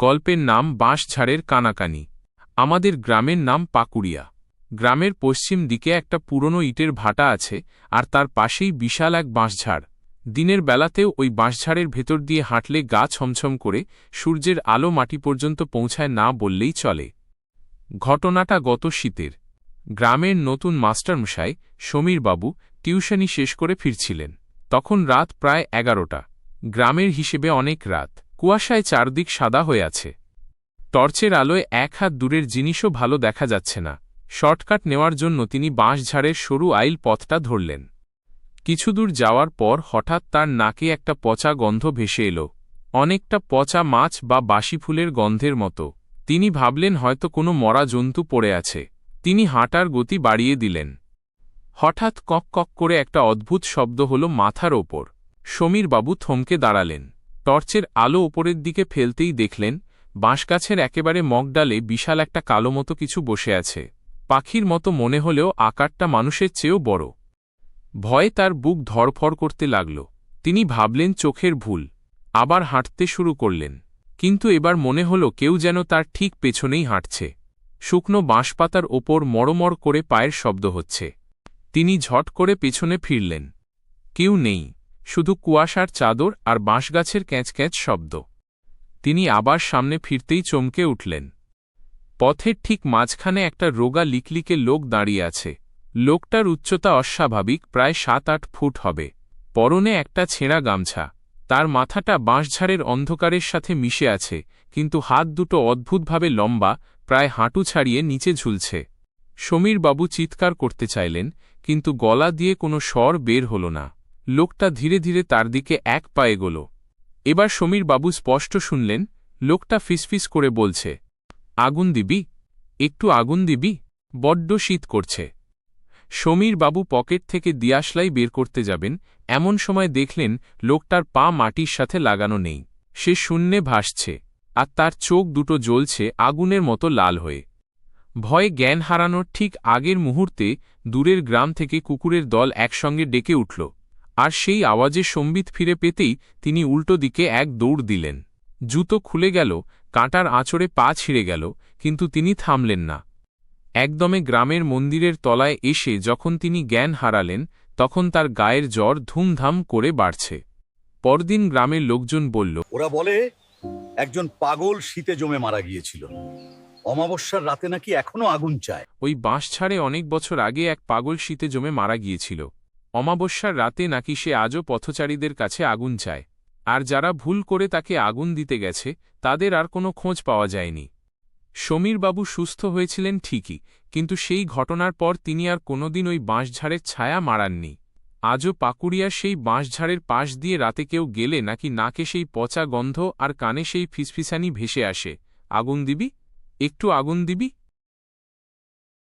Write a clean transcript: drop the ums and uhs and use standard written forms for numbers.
গল্পের নাম বাঁশঝাড়ের কানাকানি। আমাদের গ্রামের নাম পাকুড়িয়া। গ্রামের পশ্চিম দিকে একটা পুরনো ইটের ভাটা আছে, আর তার পাশেই বিশাল এক বাঁশঝাড়। দিনের বেলাতেও ওই বাঁশঝাড়ের ভেতর দিয়ে হাঁটলে গা ছমছম করে, সূর্যের আলো মাটি পর্যন্ত পৌঁছায় না বললেই চলে। ঘটনাটা গত শীতের। গ্রামের নতুন মাস্টারমশাই সমীরবাবু টিউশনি শেষ করে ফিরছিলেন। তখন রাত প্রায় 11টা। গ্রামের হিসেবে অনেক রাত। কুয়াশায় চারদিক সাদা হয়ে আছে। টর্চের আলোয় এক হাত দূরের জিনিসও ভালো দেখা যাচ্ছে না। শর্টকাট নেওয়ার জন্য তিনি বাঁশঝাড়ের সরু আইল পথটা ধরলেন। কিছুদূর যাওয়ার পর হঠাৎ তার নাকে একটা পচা গন্ধ ভেসে এলো, অনেকটা পচা মাছ বা বাসি ফুলের গন্ধের মতো। তিনি ভাবলেন হয়তো কোনো মরা জন্তু পড়ে আছে। তিনি হাঁটার গতি বাড়িয়ে দিলেন। হঠাৎ কক কক করে একটা অদ্ভুত শব্দ হল মাথার ওপর। সমীরবাবু থমকে দাঁড়ালেন। টর্চের আলো ওপরের দিকে ফেলতেই দেখলেন বাঁশগাছের একেবারে মগডালে বিশাল একটা কালো মতো কিছু বসে আছে। পাখির মতো মনে হলেও আকারটা মানুষের চেয়েও বড়। ভয়ে তার বুক ধড়ফড় করতে লাগল। তিনি ভাবলেন চোখের ভুল। আবার হাঁটতে শুরু করলেন, কিন্তু এবার মনে হল কেউ যেন তার ঠিক পেছনেই হাঁটছে। শুকনো বাঁশপাতার ওপর মড়মড় করে পায়ের শব্দ হচ্ছে। তিনি ঝট করে পেছনে ফিরলেন। কেউ নেই, শুধু কুয়াশার চাদর আর বাঁশগাছের ক্যাঁচ শব্দ। তিনি আবার সামনে ফিরতেই চমকে উঠলেন। পথের ঠিক মাঝখানে একটা রোগা লিকলিকে লোক দাঁড়িয়ে আছে। লোকটার উচ্চতা অস্বাভাবিক, প্রায় 7-8 ফুট হবে। পরনে একটা ছেঁড়া গামছা। তার মাথাটা বাঁশঝাড়ের অন্ধকারের সাথে মিশে আছে, কিন্তু হাত দুটো অদ্ভুতভাবে লম্বা, প্রায় হাঁটু ছাড়িয়ে নিচে ঝুলছে। সমীরবাবু চিৎকার করতে চাইলেন, কিন্তু গলা দিয়ে কোনো স্বর বের হল না। লোকটা ধীরে ধীরে তার দিকে এক পা এগোল। এবার সমীরবাবু স্পষ্ট শুনলেন, লোকটা ফিসফিস করে বলছে, আগুন দিবি? একটু আগুন দিবি? বড্ড শীত করছে। সমীরবাবু পকেট থেকে দিয়াশলাই বের করতে যাবেন, এমন সময় দেখলেন লোকটার পা মাটির সাথে লাগানো নেই। সে শূন্যে ভাসছে, আর তার চোখ দুটো জ্বলছে আগুনের মতো লাল হয়ে। ভয়ে জ্ঞান হারানোর ঠিক আগের মুহূর্তে দূরের গ্রাম থেকে কুকুরের দল একসঙ্গে ডেকে উঠল, আর সেই আওয়াজে সম্বিত ফিরে পেতেই তিনি উল্টো দিকে এক দৌড় দিলেন। জুতো খুলে গেল, কাঁটার আঁচড়ে পা ছিঁড়ে গেল, কিন্তু তিনি থামলেন না। একদমে গ্রামের মন্দিরের তলায় এসে যখন তিনি জ্ঞান হারালেন, তখন তার গায়ের জ্বর ধুমধাম করে বাড়ছে। পরদিন গ্রামের লোকজন বলল, ওরা বলে একজন পাগল শীতে জমে মারা গিয়েছিল। অমাবস্যার রাতে নাকি এখনো আগুন চায়। ওই বাঁশঝাড়ে অনেক বছর আগে এক পাগল শীতে জমে মারা গিয়েছিল। অমাবস্যার রাতে নাকি সে আজও পথচারীদের কাছে আগুন চায়, আর যারা ভুল করে তাকে আগুন দিতে গেছে তাদের আর কোনো খোঁজ পাওয়া যায়নি। সমীরবাবু সুস্থ হয়েছিলেন ঠিকই, কিন্তু সেই ঘটনার পর তিনি আর কোনোদিন ওই বাঁশঝাড়ের ছায়া মাড়াননি। আজও পাকুড়িয়ার সেই বাঁশঝাড়ের পাশ দিয়ে রাতে কেউ গেলে নাকি নাকে সেই পচা গন্ধ আর কানে সেই ফিসফিসানি ভেসে আসে, আগুন দিবি? একটু আগুন দিবি?